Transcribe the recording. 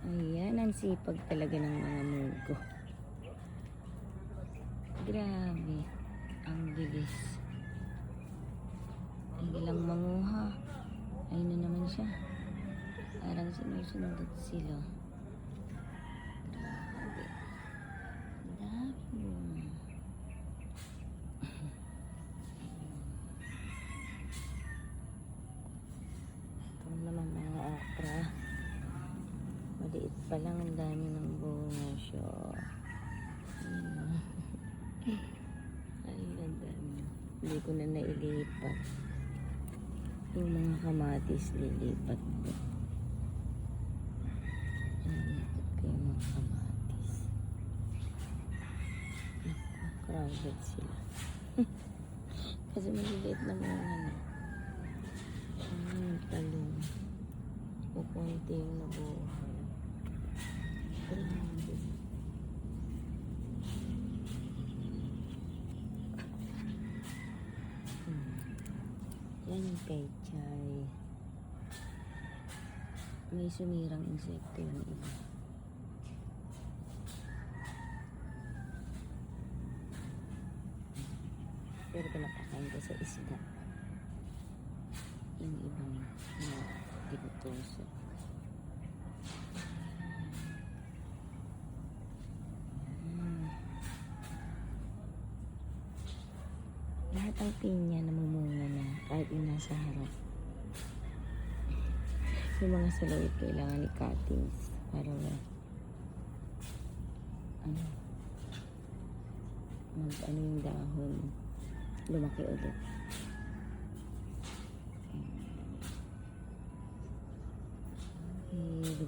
Ayan, ang sipag talaga ng mga mugo. Grabe. Ang bilis. Hindi lang manguha. Ayun na naman siya. Parang sinusunod sila. Grabe. Dami. Ito naman mga okra. Maliit pa lang, ang dami ng bunga siya. Ay, ang dami. Hindi ko na nailipat. Yung mga kamatis, lilipat ko. Nilipat ko yung mga kamatis. Naku, crowded sila. Kasi maliliit na mga talong. Pupunti yung nabuhay. Grabe. Yan yung pechay. May sumirang insekto yung iba. Pero pinapakain ko sa isda. Yung ibang pinutusok. Lahat ng pinya namumunga na kahit yung nasa harap. Yung mga salawit kailangan ni cuttings para ano yung dahon lumaki ulit. Hilig